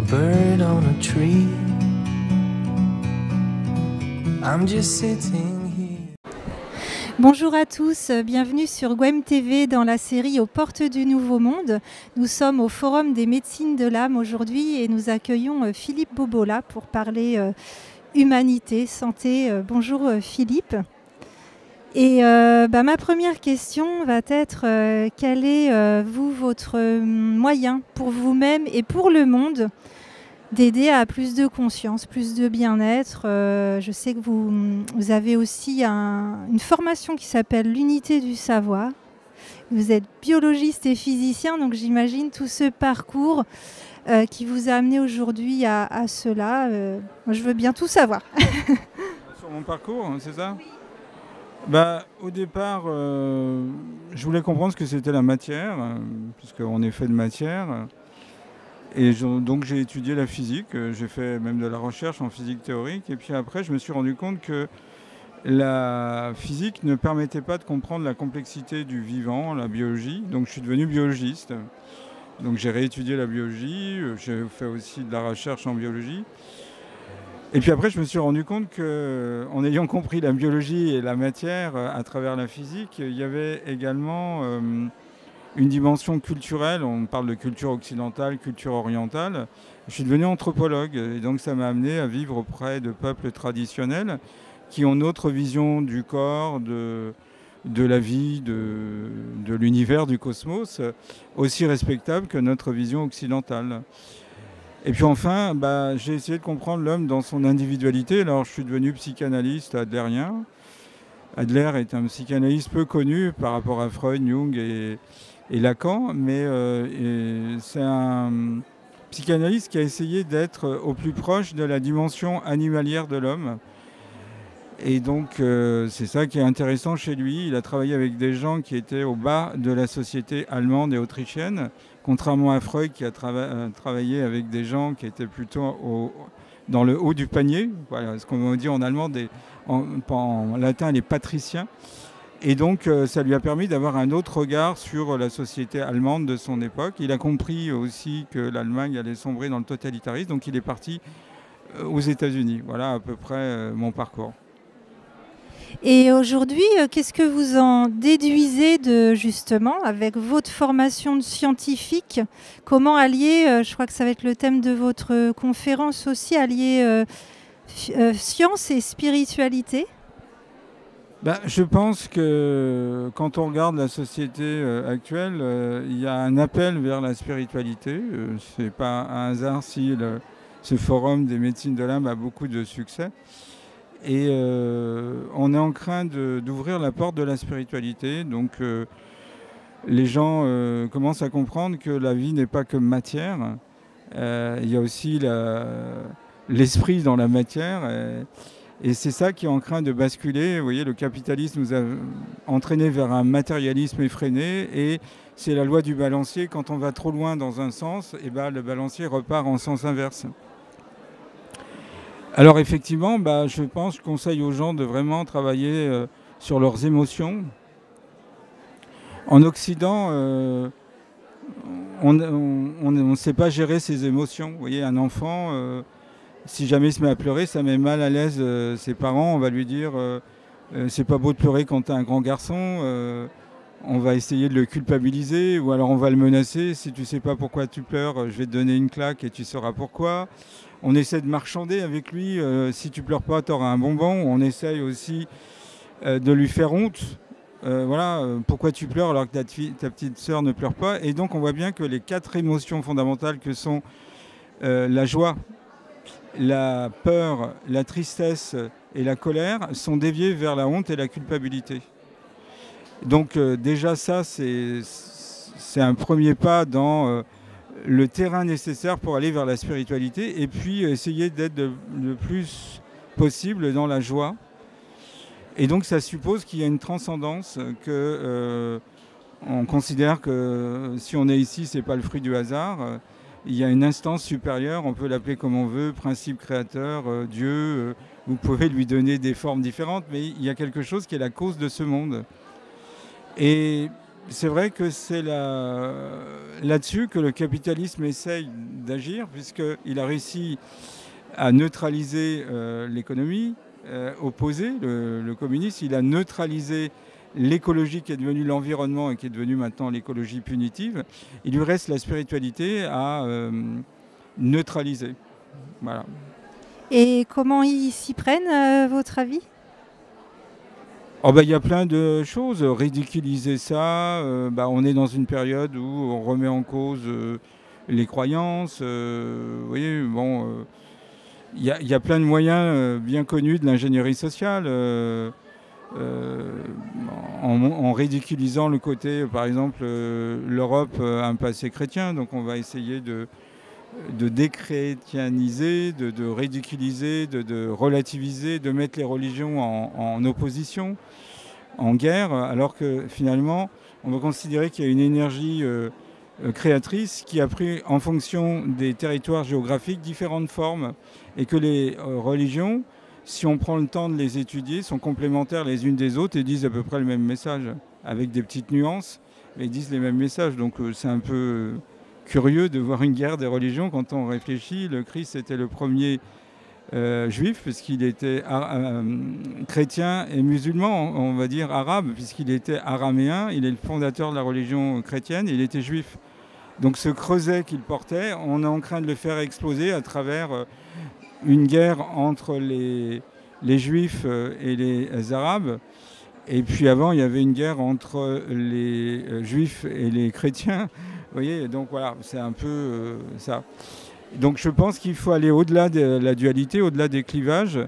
a bird on a tree. I'm just sitting here. Bonjour à tous, bienvenue sur Gwem TV dans la série Aux portes du Nouveau Monde. Nous sommes au Forum des médecines de l'âme aujourd'hui et nous accueillons Philippe Bobola pour parler humanité, santé. Bonjour Philippe. Et ma première question va être quel est votre moyen pour vous-même et pour le monde d'aider à plus de conscience, plus de bien-être. Je sais que vous avez aussi une formation qui s'appelle l'unité du savoir. Vous êtes biologiste et physicien, donc j'imagine tout ce parcours qui vous a amené aujourd'hui à cela. Moi, je veux bien tout savoir. Sur mon parcours, c'est ça ? Oui. Au départ, je voulais comprendre ce que c'était la matière, puisqu'on est fait de matière. Et donc j'ai étudié la physique, j'ai fait même de la recherche en physique théorique. Et puis après, je me suis rendu compte que la physique ne permettait pas de comprendre la complexité du vivant, la biologie. Donc je suis devenu biologiste. Donc j'ai réétudié la biologie, j'ai fait aussi de la recherche en biologie. Et puis après, je me suis rendu compte qu'en ayant compris la biologie et la matière à travers la physique, il y avait également une dimension culturelle. On parle de culture occidentale, culture orientale. Je suis devenu anthropologue et donc ça m'a amené à vivre auprès de peuples traditionnels qui ont notre vision du corps, de la vie, de l'univers, du cosmos, aussi respectable que notre vision occidentale. Et puis enfin, j'ai essayé de comprendre l'homme dans son individualité. Alors je suis devenu psychanalyste adlérien. Adler est un psychanalyste peu connu par rapport à Freud, Jung et Lacan, mais c'est un psychanalyste qui a essayé d'être au plus proche de la dimension animalière de l'homme. Et donc c'est ça qui est intéressant chez lui. Il a travaillé avec des gens qui étaient au bas de la société allemande et autrichienne, contrairement à Freud qui a travaillé avec des gens qui étaient plutôt dans le haut du panier, voilà, ce qu'on dit en allemand, en latin les patriciens. Et donc ça lui a permis d'avoir un autre regard sur la société allemande de son époque. Il a compris aussi que l'Allemagne allait sombrer dans le totalitarisme, donc il est parti aux États-Unis. Voilà à peu près mon parcours. Et aujourd'hui, qu'est-ce que vous en déduisez justement, avec votre formation de scientifique? Comment allier, je crois que ça va être le thème de votre conférence aussi, allier science et spiritualité? Je pense que quand on regarde la société actuelle, il y a un appel vers la spiritualité. Ce n'est pas un hasard si ce forum des médecines de l'âme a beaucoup de succès. Et on est en train d'ouvrir la porte de la spiritualité. Donc les gens commencent à comprendre que la vie n'est pas que matière. Il y a aussi l'esprit dans la matière. Et c'est ça qui est en train de basculer. Vous voyez, le capitalisme nous a entraîné vers un matérialisme effréné. Et c'est la loi du balancier. Quand on va trop loin dans un sens, le balancier repart en sens inverse. Alors effectivement, je conseille aux gens de vraiment travailler sur leurs émotions. En Occident, on ne sait pas gérer ses émotions. Vous voyez, un enfant... si jamais il se met à pleurer, ça met mal à l'aise ses parents. On va lui dire c'est pas beau de pleurer quand tu es un grand garçon. On va essayer de le culpabiliser ou alors on va le menacer. Si tu sais pas pourquoi tu pleures, je vais te donner une claque et tu sauras pourquoi. On essaie de marchander avec lui. Si tu pleures pas, tu auras un bonbon. On essaye aussi de lui faire honte. Pourquoi tu pleures alors que ta petite sœur ne pleure pas. Et donc on voit bien que les 4 émotions fondamentales que sont la joie, la peur, la tristesse et la colère sont déviées vers la honte et la culpabilité. Donc déjà ça, c'est un premier pas dans le terrain nécessaire pour aller vers la spiritualité et puis essayer d'être le plus possible dans la joie. Et donc ça suppose qu'il y a une transcendance, on considère que si on est ici, ce n'est pas le fruit du hasard. Il y a une instance supérieure, on peut l'appeler comme on veut, principe créateur, Dieu. Vous pouvez lui donner des formes différentes, mais il y a quelque chose qui est la cause de ce monde. Et c'est vrai que c'est là-dessus que le capitalisme essaye d'agir, puisqu'il a réussi à neutraliser l'économie opposée, le communisme. Il a neutralisé l'écologie qui est devenue l'environnement et qui est devenue maintenant l'écologie punitive. Il lui reste la spiritualité à neutraliser. Voilà. Et comment ils s'y prennent, à votre avis? Oh bah, y a plein de choses. Ridiculiser ça, on est dans une période où on remet en cause les croyances. Vous voyez, bon, y a plein de moyens bien connus de l'ingénierie sociale. En ridiculisant le côté, par exemple, l'Europe a un passé chrétien, donc on va essayer de déchrétianiser, de ridiculiser, de relativiser, de mettre les religions en opposition, en guerre, alors que finalement, on va considérer qu'il y a une énergie créatrice qui a pris, en fonction des territoires géographiques, différentes formes, et que les religions, si on prend le temps de les étudier, sont complémentaires les unes des autres et disent à peu près le même message, avec des petites nuances, mais ils disent les mêmes messages. Donc c'est un peu curieux de voir une guerre des religions quand on réfléchit. Le Christ était le premier juif, puisqu'il était chrétien et musulman, on va dire arabe, puisqu'il était araméen. Il est le fondateur de la religion chrétienne, il était juif. Donc ce creuset qu'il portait, on est en train de le faire exploser à travers une guerre entre les juifs et les arabes. Et puis avant, il y avait une guerre entre les juifs et les chrétiens. Vous voyez, donc voilà, c'est un peu ça. Donc je pense qu'il faut aller au-delà de la dualité, au-delà des clivages,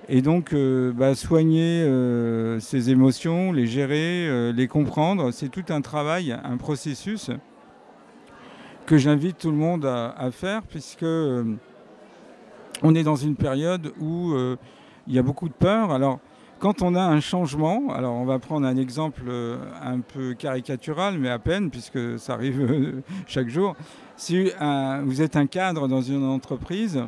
et donc soigner ces émotions, les gérer, les comprendre. C'est tout un travail, un processus que j'invite tout le monde à faire, puisque on est dans une période où il y a beaucoup de peur. Alors, quand on a un changement, alors on va prendre un exemple un peu caricatural, mais à peine, puisque ça arrive chaque jour. Si vous êtes un cadre dans une entreprise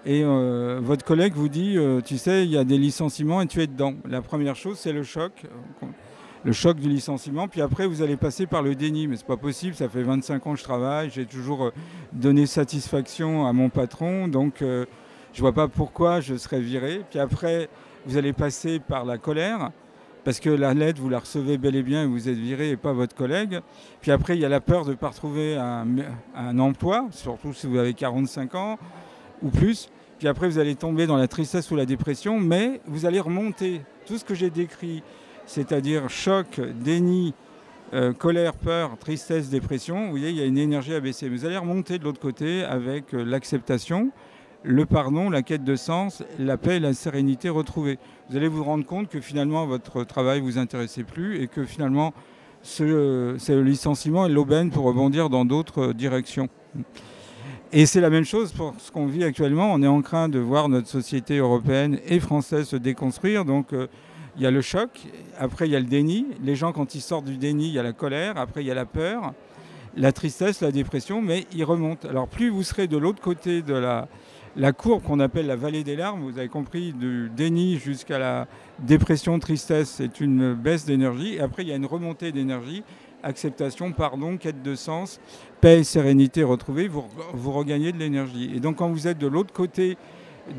et votre collègue vous dit, tu sais, il y a des licenciements et tu es dedans. La première chose, c'est le choc du licenciement. Puis après, vous allez passer par le déni. Mais c'est pas possible, ça fait 25 ans que je travaille, j'ai toujours donné satisfaction à mon patron, donc je vois pas pourquoi je serais viré. Puis après, vous allez passer par la colère, parce que la lettre, vous la recevez bel et bien et vous êtes viré et pas votre collègue. Puis après, il y a la peur de ne pas retrouver un emploi, surtout si vous avez 45 ans ou plus. Puis après, vous allez tomber dans la tristesse ou la dépression, mais vous allez remonter. Tout ce que j'ai décrit, c'est-à-dire choc, déni, colère, peur, tristesse, dépression, vous voyez, il y a une énergie à baisser. Vous allez remonter de l'autre côté avec l'acceptation, le pardon, la quête de sens, la paix et la sérénité retrouvée. Vous allez vous rendre compte que finalement votre travail ne vous intéressait plus et que finalement c'est le licenciement et l'aubaine pour rebondir dans d'autres directions. Et c'est la même chose pour ce qu'on vit actuellement. On est en train de voir notre société européenne et française se déconstruire. Donc il y a le choc, après il y a le déni. Les gens, quand ils sortent du déni, il y a la colère, après il y a la peur, la tristesse, la dépression, mais ils remontent. Alors plus vous serez de l'autre côté de la courbe qu'on appelle la vallée des larmes, vous avez compris, du déni jusqu'à la dépression, tristesse, c'est une baisse d'énergie. Et après, il y a une remontée d'énergie, acceptation, pardon, quête de sens, paix et sérénité retrouvée, vous regagnez de l'énergie. Et donc, quand vous êtes de l'autre côté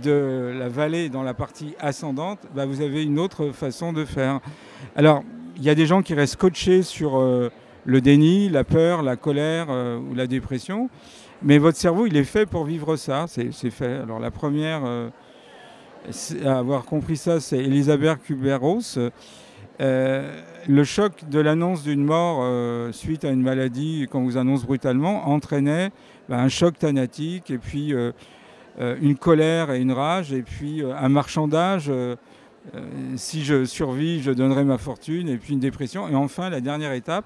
de la vallée, dans la partie ascendante, vous avez une autre façon de faire. Alors, il y a des gens qui restent scotchés sur le déni, la peur, la colère ou la dépression. Mais votre cerveau, il est fait pour vivre ça, c'est fait. Alors la première à avoir compris ça, c'est Elisabeth Kübler-Ross. Le choc de l'annonce d'une mort suite à une maladie, quand vous annonce brutalement, entraînait un choc thanatique, et puis une colère et une rage, et puis un marchandage. Si je survis, je donnerai ma fortune, et puis une dépression. Et enfin, la dernière étape,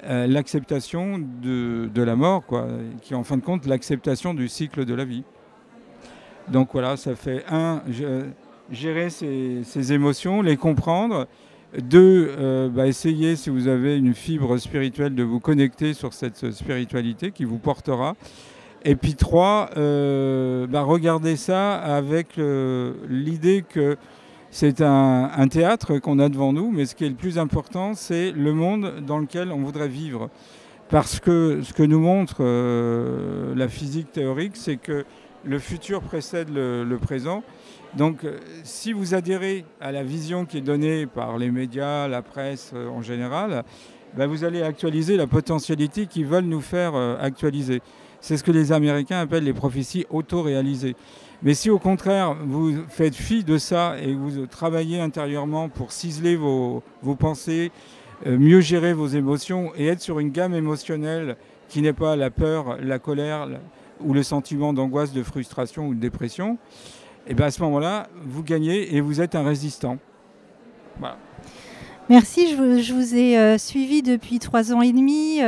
l'acceptation de la mort, quoi, qui est en fin de compte l'acceptation du cycle de la vie. Donc voilà, ça fait gérer ses émotions, les comprendre. 2, essayer, si vous avez une fibre spirituelle, de vous connecter sur cette spiritualité qui vous portera. Et puis 3, regardez ça avec l'idée que C'est un théâtre qu'on a devant nous, mais ce qui est le plus important, c'est le monde dans lequel on voudrait vivre. Parce que ce que nous montre la physique théorique, c'est que le futur précède le présent. Donc, si vous adhérez à la vision qui est donnée par les médias, la presse en général, ben vous allez actualiser la potentialité qu'ils veulent nous faire actualiser. C'est ce que les Américains appellent les prophéties auto-réalisées. Mais si au contraire, vous faites fi de ça et vous travaillez intérieurement pour ciseler vos pensées, mieux gérer vos émotions et être sur une gamme émotionnelle qui n'est pas la peur, la colère ou le sentiment d'angoisse, de frustration ou de dépression, et bien à ce moment-là, vous gagnez et vous êtes un résistant. Voilà. Merci, je vous ai suivi depuis 3 ans et demi.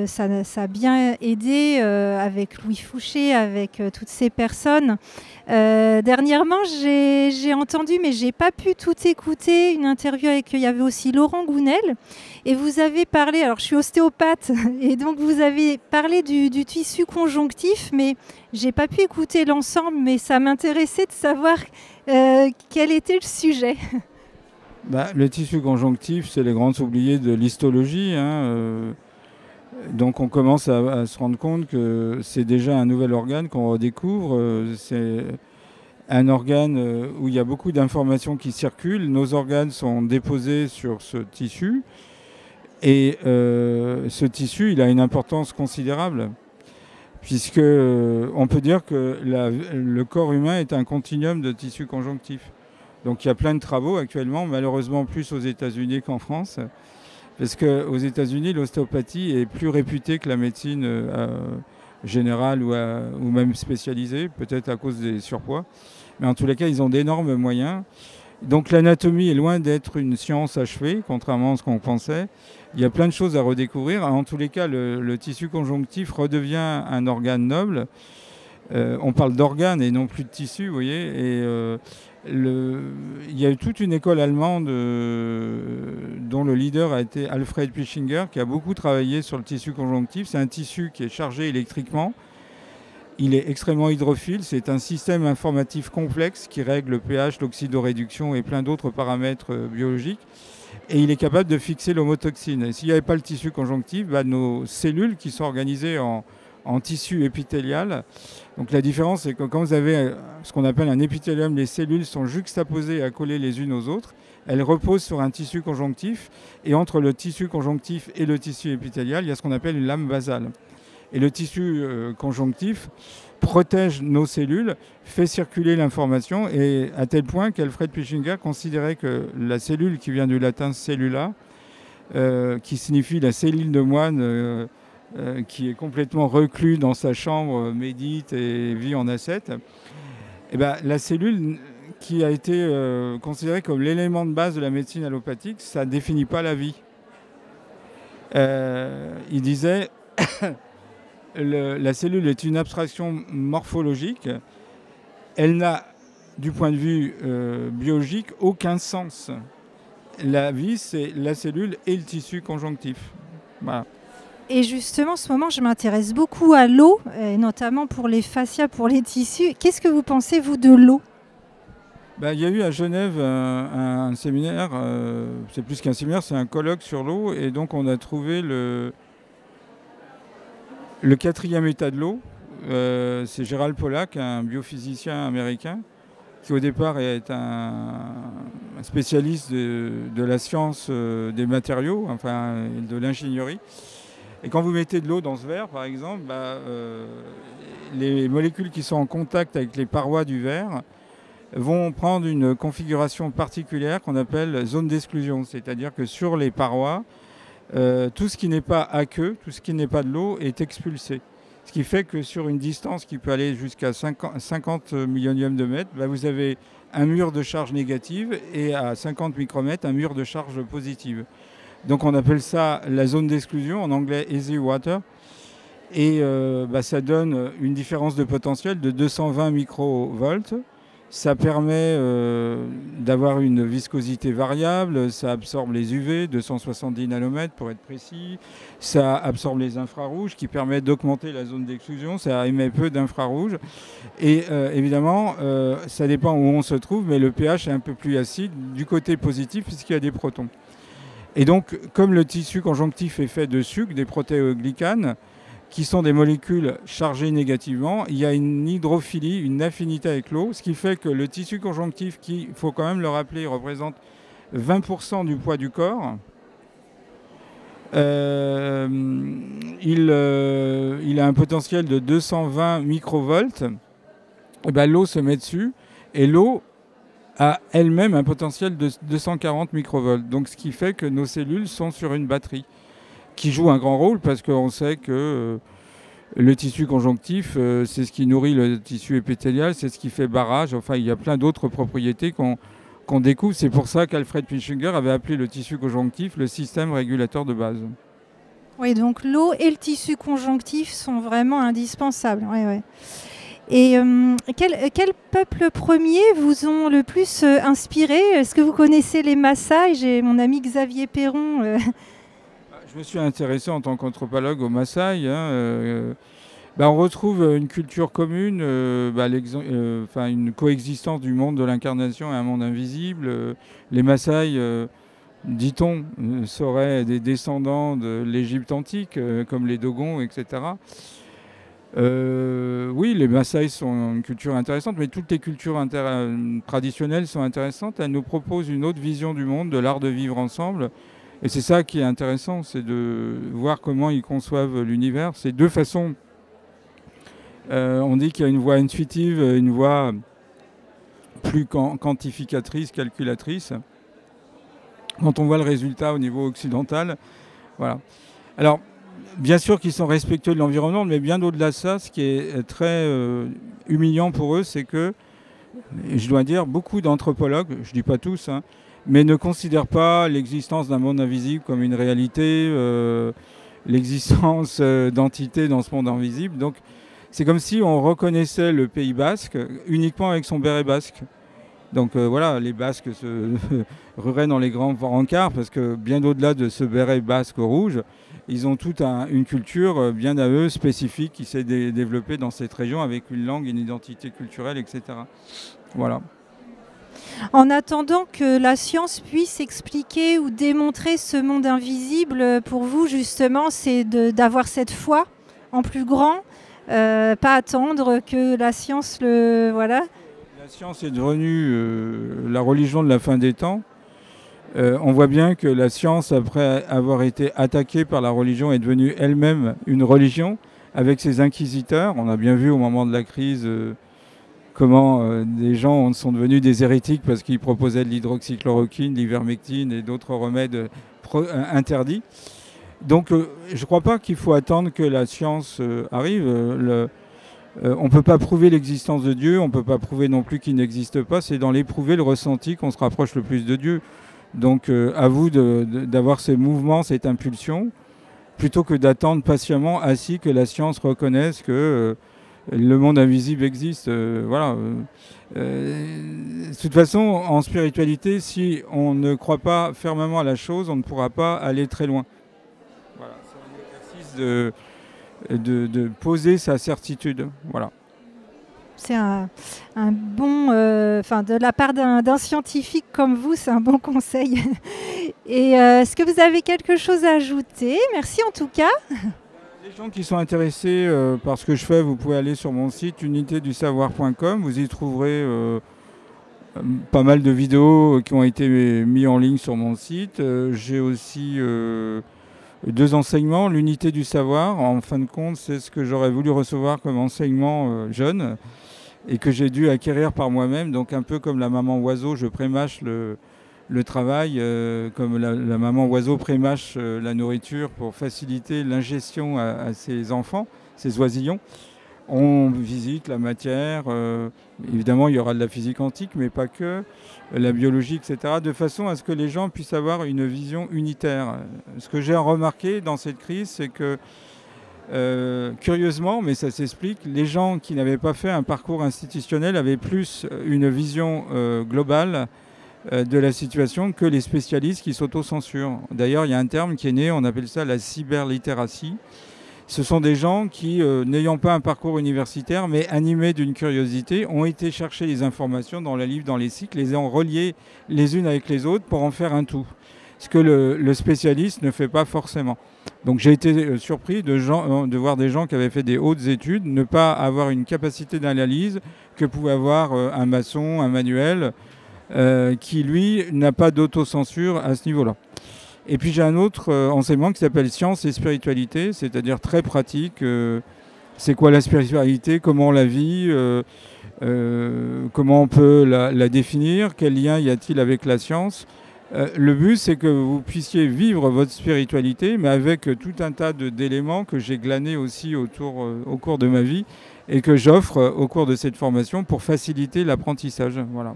Ça a bien aidé avec Louis Fouché, avec toutes ces personnes. Dernièrement, j'ai entendu, mais je n'ai pas pu tout écouter, une interview avec, il y avait aussi Laurent Gounel. Et vous avez parlé, alors je suis ostéopathe, et donc vous avez parlé du tissu conjonctif, mais je n'ai pas pu écouter l'ensemble, mais ça m'intéressait de savoir quel était le sujet. Le tissu conjonctif, c'est les grands oubliés de l'histologie. Donc on commence à se rendre compte que c'est déjà un nouvel organe qu'on redécouvre. C'est un organe où il y a beaucoup d'informations qui circulent. Nos organes sont déposés sur ce tissu. Et ce tissu, il a une importance considérable. Puisque on peut dire que le corps humain est un continuum de tissu conjonctif. Donc il y a plein de travaux actuellement, malheureusement plus aux États-Unis qu'en France, parce qu'aux États-Unis, l'ostéopathie est plus réputée que la médecine générale ou même spécialisée, peut-être à cause des surpoids. Mais en tous les cas, ils ont d'énormes moyens. Donc l'anatomie est loin d'être une science achevée, contrairement à ce qu'on pensait. Il y a plein de choses à redécouvrir. En tous les cas, le tissu conjonctif redevient un organe noble. On parle d'organes et non plus de tissu, vous voyez. Et il y a eu toute une école allemande dont le leader a été Alfred Pischinger, qui a beaucoup travaillé sur le tissu conjonctif. C'est un tissu qui est chargé électriquement. Il est extrêmement hydrophile. C'est un système informatif complexe qui règle le pH, l'oxydoréduction et plein d'autres paramètres biologiques. Et il est capable de fixer l'homotoxine. Et s'il n'y avait pas le tissu conjonctif, nos cellules qui sont organisées en tissu épithélial. Donc la différence, c'est que quand vous avez ce qu'on appelle un épithélium, les cellules sont juxtaposées à coller les unes aux autres. Elles reposent sur un tissu conjonctif. Et entre le tissu conjonctif et le tissu épithélial, il y a ce qu'on appelle une lame basale. Et le tissu conjonctif protège nos cellules, fait circuler l'information, et à tel point qu'Alfred Pischinger considérait que la cellule, qui vient du latin cellula, qui signifie la cellule de moine, qui est complètement reclus dans sa chambre, médite et vit en ascète, la cellule qui a été considérée comme l'élément de base de la médecine allopathique, ça ne définit pas la vie. Il disait la cellule est une abstraction morphologique. Elle n'a, du point de vue biologique, aucun sens. La vie, c'est la cellule et le tissu conjonctif. Voilà. Et justement, en ce moment, je m'intéresse beaucoup à l'eau, et notamment pour les fascias, pour les tissus. Qu'est-ce que vous pensez, vous, de l'eau ? Il y a eu à Genève un séminaire, c'est plus qu'un séminaire, c'est un colloque sur l'eau. Et donc, on a trouvé le 4e état de l'eau. C'est Gérald Pollack, un biophysicien américain, qui au départ est un spécialiste de la science des matériaux, enfin de l'ingénierie. Et quand vous mettez de l'eau dans ce verre, par exemple, les molécules qui sont en contact avec les parois du verre vont prendre une configuration particulière qu'on appelle zone d'exclusion. C'est-à-dire que sur les parois, tout ce qui n'est pas aqueux, tout ce qui n'est pas de l'eau est expulsé. Ce qui fait que sur une distance qui peut aller jusqu'à 50 millionièmes de mètre, vous avez un mur de charge négative et à 50 micromètres, un mur de charge positive. Donc on appelle ça la zone d'exclusion, en anglais easy water. Et ça donne une différence de potentiel de 220 microvolts, Ça permet d'avoir une viscosité variable, ça absorbe les UV, 270 nanomètres pour être précis, ça absorbe les infrarouges qui permettent d'augmenter la zone d'exclusion, ça émet peu d'infrarouges. Et évidemment, ça dépend où on se trouve, mais le pH est un peu plus acide du côté positif puisqu'il y a des protons. Et donc, comme le tissu conjonctif est fait de sucre, des protéoglycanes, qui sont des molécules chargées négativement, il y a une hydrophilie, une affinité avec l'eau, ce qui fait que le tissu conjonctif, qui, il faut quand même le rappeler, représente 20% du poids du corps, il a un potentiel de 220 microvolts, et ben, l'eau se met dessus, et l'eau a elle-même un potentiel de 240 microvolts. Donc ce qui fait que nos cellules sont sur une batterie, qui joue un grand rôle parce qu'on sait que le tissu conjonctif, c'est ce qui nourrit le tissu épithélial, c'est ce qui fait barrage. Enfin, il y a plein d'autres propriétés qu'on découvre. C'est pour ça qu'Alfred Pitschinger avait appelé le tissu conjonctif le système régulateur de base. Oui, donc l'eau et le tissu conjonctif sont vraiment indispensables. Ouais, ouais. Et quels peuples premiers vous ont le plus inspiré? Est-ce que vous connaissez les Maasai? J'ai mon ami Xavier Perron. Je me suis intéressé en tant qu'anthropologue aux Maasai. On retrouve une culture commune, une coexistence du monde de l'incarnation et un monde invisible. Les Maasai, dit-on, seraient des descendants de l'Égypte antique, comme les Dogons, etc. Oui, les Maasai sont une culture intéressante, mais toutes les cultures traditionnelles sont intéressantes. Elles nous proposent une autre vision du monde, de l'art de vivre ensemble. Et c'est ça qui est intéressant, c'est de voir comment ils conçoivent l'univers. C'est deux façons. On dit qu'il y a une voie intuitive, une voie plus quantificatrice, calculatrice. Quand on voit le résultat au niveau occidental, voilà. Alors, bien sûr qu'ils sont respectueux de l'environnement, mais bien au-delà de ça, ce qui est très humiliant pour eux, c'est que, je dois dire, beaucoup d'anthropologues, je ne dis pas tous, hein, mais ne considèrent pas l'existence d'un monde invisible comme une réalité, l'existence d'entités dans ce monde invisible. Donc c'est comme si on reconnaissait le Pays basque uniquement avec son béret basque. Donc voilà, les Basques se rueraient dans les grands rencarts parce que bien au-delà de ce béret basque rouge, ils ont toute une culture bien à eux, spécifique, qui s'est développée dans cette région avec une langue, une identité culturelle, etc. Voilà. En attendant que la science puisse expliquer ou démontrer ce monde invisible, pour vous, justement, c'est d'avoir cette foi en plus grand, pas attendre que la science le... Voilà. La science est devenue la religion de la fin des temps. On voit bien que la science, après avoir été attaquée par la religion, est devenue elle-même une religion, avec ses inquisiteurs. On a bien vu au moment de la crise... comment des gens sont devenus des hérétiques parce qu'ils proposaient de l'hydroxychloroquine, de l'ivermectine et d'autres remèdes interdits. Donc je ne crois pas qu'il faut attendre que la science arrive. On ne peut pas prouver l'existence de Dieu, on ne peut pas prouver non plus qu'il n'existe pas. C'est dans l'éprouvé, le ressenti qu'on se rapproche le plus de Dieu. Donc à vous d'avoir ces mouvements, cette impulsion, plutôt que d'attendre patiemment assis que la science reconnaisse que... le monde invisible existe. Voilà. De toute façon, en spiritualité, si on ne croit pas fermement à la chose, on ne pourra pas aller très loin. Voilà, c'est un exercice de poser sa certitude. Voilà. C'est un bon... de la part d'un scientifique comme vous, c'est un bon conseil. Et est-ce que vous avez quelque chose à ajouter? Merci en tout cas. Les gens qui sont intéressés par ce que je fais, vous pouvez aller sur mon site unitédusavoir.com. Vous y trouverez pas mal de vidéos qui ont été mises en ligne sur mon site. J'ai aussi 2 enseignements. L'unité du savoir, en fin de compte, c'est ce que j'aurais voulu recevoir comme enseignement jeune et que j'ai dû acquérir par moi-même. Donc un peu comme la maman oiseau, je prémâche le travail, comme la maman oiseau prémâche la nourriture pour faciliter l'ingestion à ses enfants, ses oisillons. On visite la matière, évidemment il y aura de la physique quantique, mais pas que, la biologie, etc., de façon à ce que les gens puissent avoir une vision unitaire. Ce que j'ai remarqué dans cette crise, c'est que Curieusement, mais ça s'explique, les gens qui n'avaient pas fait un parcours institutionnel avaient plus une vision globale de la situation que les spécialistes qui s'autocensurent. D'ailleurs, il y a un terme qui est né, on appelle ça la cyberlittératie. Ce sont des gens qui, n'ayant pas un parcours universitaire, mais animés d'une curiosité, ont été chercher les informations dans les livres, dans les cycles, les ont reliées les unes avec les autres pour en faire un tout. Ce que le spécialiste ne fait pas forcément. Donc j'ai été surpris de voir des gens qui avaient fait des hautes études ne pas avoir une capacité d'analyse que pouvait avoir un maçon, un manuel, qui lui n'a pas d'autocensure à ce niveau-là. Et puis j'ai un autre enseignement qui s'appelle Science et Spiritualité, c'est-à-dire très pratique. C'est quoi la spiritualité, comment on la vit, comment on peut la définir, quel lien y a-t-il avec la science. Le but, c'est que vous puissiez vivre votre spiritualité, mais avec tout un tas d'éléments que j'ai glanés aussi au cours de ma vie et que j'offre au cours de cette formation pour faciliter l'apprentissage. Voilà.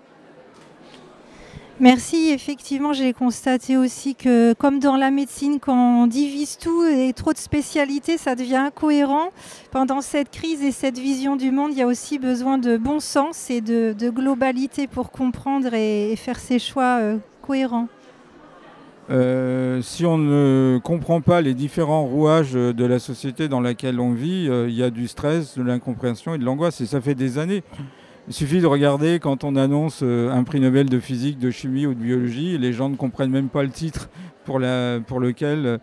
Merci. Effectivement, j'ai constaté aussi que, comme dans la médecine, quand on divise tout et trop de spécialités, ça devient incohérent. Pendant cette crise et cette vision du monde, il y a aussi besoin de bon sens et de globalité pour comprendre et faire ses choix cohérents. Si on ne comprend pas les différents rouages de la société dans laquelle on vit, il y a du stress, de l'incompréhension et de l'angoisse. Et ça fait des années. Il suffit de regarder quand on annonce un prix Nobel de physique, de chimie ou de biologie, les gens ne comprennent même pas le titre pour lequel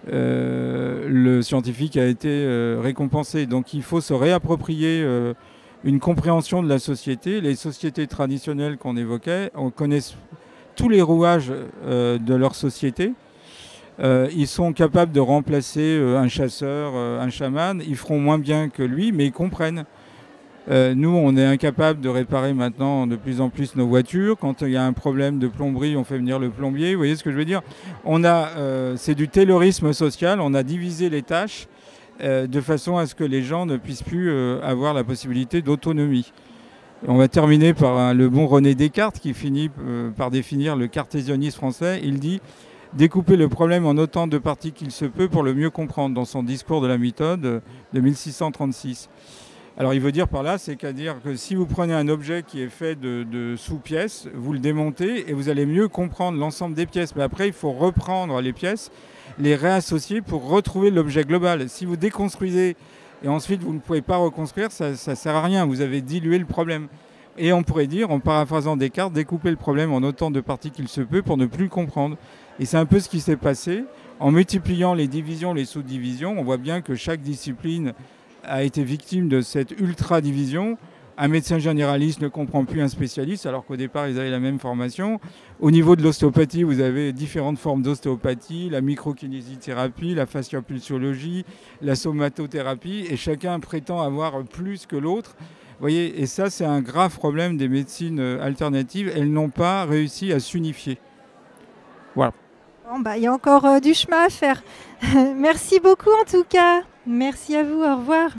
le scientifique a été récompensé. Donc il faut se réapproprier une compréhension de la société. Les sociétés traditionnelles qu'on évoquait, on connaît tous les rouages de leur société. Ils sont capables de remplacer un chasseur, un chaman. Ils feront moins bien que lui, mais ils comprennent. Nous, on est incapable de réparer maintenant de plus en plus nos voitures. Quand il y a un problème de plomberie, on fait venir le plombier. Vous voyez ce que je veux dire ? C'est du taylorisme social. On a divisé les tâches de façon à ce que les gens ne puissent plus avoir la possibilité d'autonomie. On va terminer par le bon René Descartes qui finit par définir le cartésianisme français. Il dit « Découper le problème en autant de parties qu'il se peut pour le mieux comprendre » dans son discours de la méthode de 1636. Alors il veut dire par là, c'est-à-dire que si vous prenez un objet qui est fait de sous-pièces, vous le démontez et vous allez mieux comprendre l'ensemble des pièces. Mais après, il faut reprendre les pièces, les réassocier pour retrouver l'objet global. Si vous déconstruisez et ensuite vous ne pouvez pas reconstruire, ça ne sert à rien, vous avez dilué le problème. Et on pourrait dire, en paraphrasant Descartes, découper le problème en autant de parties qu'il se peut pour ne plus le comprendre. Et c'est un peu ce qui s'est passé. En multipliant les divisions, les sous-divisions, on voit bien que chaque discipline a été victime de cette ultra-division. Un médecin généraliste ne comprend plus un spécialiste, alors qu'au départ, ils avaient la même formation. Au niveau de l'ostéopathie, vous avez différentes formes d'ostéopathie, la microkinésithérapie, la fasciopulsiologie, la somatothérapie, et chacun prétend avoir plus que l'autre. Vous voyez, et ça, c'est un grave problème des médecines alternatives. Elles n'ont pas réussi à s'unifier. Voilà. Bon, il y a encore du chemin à faire. Merci beaucoup en tout cas. Merci à vous. Au revoir.